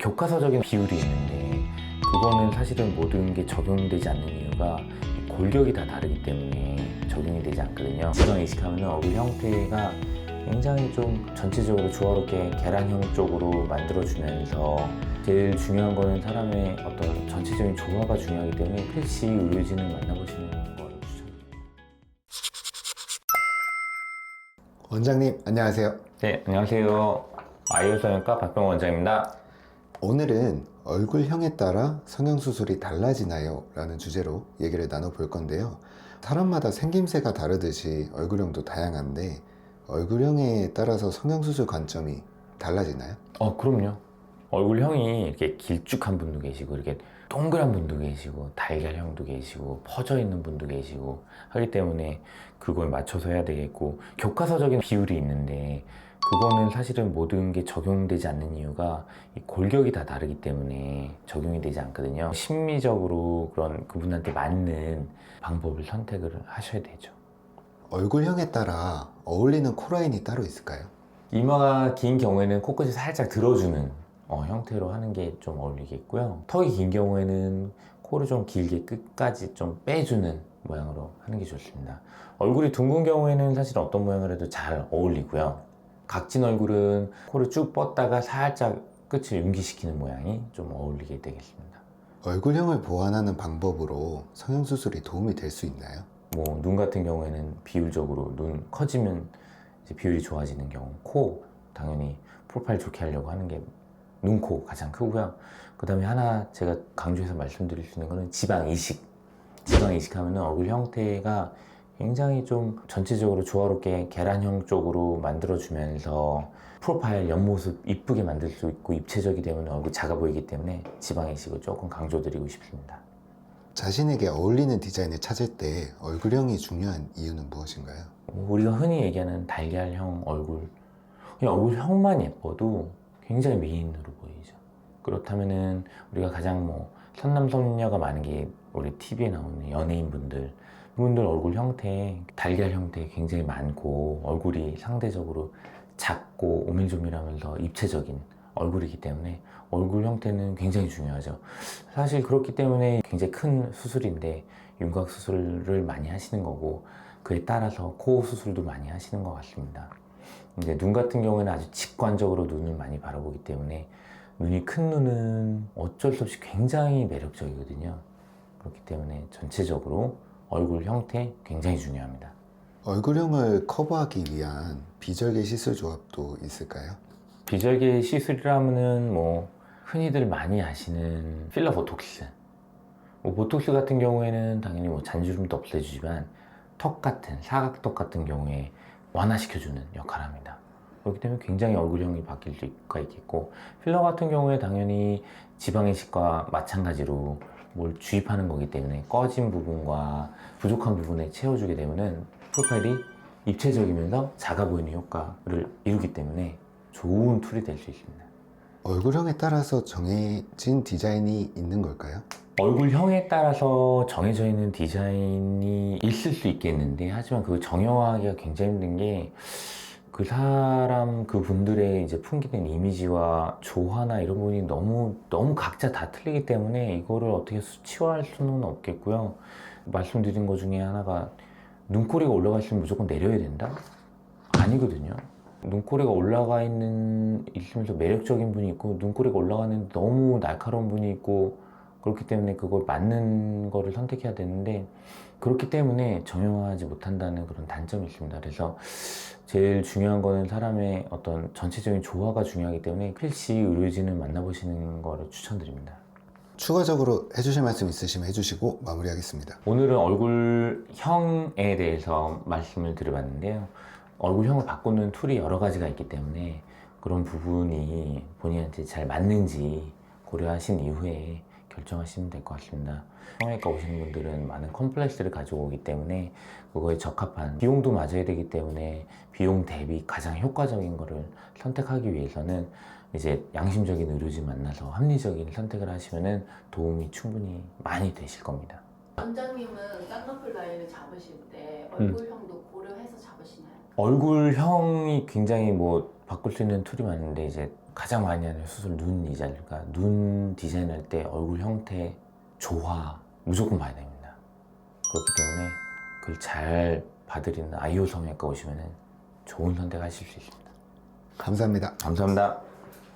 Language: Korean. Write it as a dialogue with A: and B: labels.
A: 교과서적인 비율이 있는데 그거는 사실은 모든 게 적용되지 않는 이유가 이 골격이 다 다르기 때문에 적용이 되지 않거든요. 지방 이식하면 얼굴 형태가 굉장히 좀 전체적으로 조화롭게 계란형 쪽으로 만들어주면서 제일 중요한 거는 사람의 어떤 전체적인 조화가 중요하기 때문에 필시 의료진을 만나보시는 걸 추천드립니다.
B: 원장님 안녕하세요.
A: 네, 안녕하세요. 아이오 성형과 박병호 원장입니다.
B: 오늘은 얼굴형에 따라 성형수술이 달라지나요? 라는 주제로 얘기를 나눠볼 건데요. 사람마다 생김새가 다르듯이 얼굴형도 다양한데 얼굴형에 따라서 성형수술 관점이 달라지나요?
A: 그럼요. 얼굴형이 이렇게 길쭉한 분도 계시고 이렇게 동그란 분도 계시고 달걀형도 계시고 퍼져 있는 분도 계시고 하기 때문에 그걸 맞춰서 해야 되겠고, 교과서적인 비율이 있는데 그거는 사실은 모든 게 적용되지 않는 이유가 이 골격이 다 다르기 때문에 적용이 되지 않거든요. 심미적으로 그런 그분한테 맞는 방법을 선택을 하셔야 되죠.
B: 얼굴형에 따라 어울리는 코라인이 따로 있을까요?
A: 이마가 긴 경우에는 코끝이 살짝 들어주는 형태로 하는 게 좀 어울리겠고요. 턱이 긴 경우에는 코를 좀 길게 끝까지 좀 빼주는 모양으로 하는 게 좋습니다. 얼굴이 둥근 경우에는 사실 어떤 모양을 해도 잘 어울리고요. 각진 얼굴은 코를 쭉 뻗다가 살짝 끝을 융기시키는 모양이 좀 어울리게 되겠습니다.
B: 얼굴형을 보완하는 방법으로 성형수술이 도움이 될 수 있나요?
A: 뭐 눈 같은 경우에는 비율적으로 눈 커지면 이제 비율이 좋아지는 경우, 코 당연히 프로파일 좋게 하려고 하는 게 눈, 코 가장 크고요. 그 다음에 하나 제가 강조해서 말씀드릴 수 있는 거는 지방 이식. 지방 이식하면 얼굴 형태가 굉장히 좀 전체적으로 조화롭게 계란형 쪽으로 만들어주면서 프로파일 옆모습 이쁘게 만들 수 있고 입체적이 되면 얼굴 작아 보이기 때문에 지방 이식을 조금 강조드리고 싶습니다.
B: 자신에게 어울리는 디자인을 찾을 때 얼굴형이 중요한 이유는 무엇인가요?
A: 우리가 흔히 얘기하는 달걀형 얼굴, 그냥 얼굴형만 예뻐도 굉장히 미인으로 보이죠. 그렇다면은 우리가 가장 선남 선녀가 많은 게 우리 TV에 나오는 연예인분들, 그분들 얼굴 형태, 달걀 형태 굉장히 많고 얼굴이 상대적으로 작고 오밀조밀하면서 입체적인 얼굴이기 때문에 얼굴 형태는 굉장히 중요하죠. 사실 그렇기 때문에 굉장히 큰 수술인데 윤곽 수술을 많이 하시는 거고, 그에 따라서 코 수술도 많이 하시는 것 같습니다. 근데 눈 같은 경우에는 아주 직관적으로 눈을 많이 바라보기 때문에 눈이 큰 눈은 어쩔 수 없이 굉장히 매력적이거든요. 그렇기 때문에 전체적으로 얼굴 형태 굉장히 중요합니다.
B: 얼굴형을 커버하기 위한 비절개 시술 조합도 있을까요?
A: 비절개 시술이라면은 흔히들 많이 아시는 필러 보톡스. 보톡스 같은 경우에는 당연히 잔주름도 없애주지만 턱 같은 사각턱 같은 경우에 완화시켜주는 역할을 합니다. 그렇기 때문에 굉장히 얼굴형이 바뀔 수가 있겠고, 필러 같은 경우에 당연히 지방이식과 마찬가지로 뭘 주입하는 거기 때문에 꺼진 부분과 부족한 부분에 채워주게 되면은 프로파일이 입체적이면서 작아 보이는 효과를 이루기 때문에 좋은 툴이 될 수 있습니다.
B: 얼굴형에 따라서 정해진 디자인이 있는 걸까요?
A: 얼굴형에 따라서 정해져 있는 디자인이 있을 수 있겠는데, 하지만 그걸 정형화하기가 굉장히 힘든 게 그 사람 그분들의 이제 풍기는 이미지와 조화나 이런 부분이 너무 각자 다 틀리기 때문에 이거를 어떻게 수치화할 수는 없겠고요. 말씀드린 것 중에 하나가 눈꼬리가 올라갔으면 무조건 내려야 된다? 아니거든요. 눈꼬리가 올라가 있으면서 매력적인 분이 있고, 눈꼬리가 올라가는데 너무 날카로운 분이 있고, 그렇기 때문에 그걸 맞는 거를 선택해야 되는데, 그렇기 때문에 정형화하지 못한다는 그런 단점이 있습니다. 그래서 제일 중요한 거는 사람의 어떤 전체적인 조화가 중요하기 때문에 필시 의료진을 만나보시는 거를 추천드립니다.
B: 추가적으로 해주실 말씀 있으시면 해주시고 마무리하겠습니다.
A: 오늘은 얼굴형에 대해서 말씀을 드려봤는데요. 얼굴형을 바꾸는 툴이 여러 가지가 있기 때문에 그런 부분이 본인한테 잘 맞는지 고려하신 이후에 결정하시면 될 것 같습니다. 성형외과 오시는 분들은 많은 컴플렉스를 가지고 오기 때문에 그거에 적합한 비용도 맞아야 되기 때문에 비용 대비 가장 효과적인 거를 선택하기 위해서는 이제 양심적인 의료진 만나서 합리적인 선택을 하시면은 도움이 충분히 많이 되실 겁니다.
C: 원장님은 쌍꺼풀 라인을 잡으실 때 얼굴형도 고려해서 잡으시나요?
A: 얼굴형이 굉장히 바꿀 수 있는 툴이 많은데, 이제 가장 많이 하는 수술 눈이자니까 눈 디자인할 때 얼굴 형태, 조화 무조건 봐야 됩니다. 그렇기 때문에 그걸 잘 봐드리는 아이오 성형외과 오시면 좋은 선택하실 수 있습니다.
B: 감사합니다.
A: 감사합니다.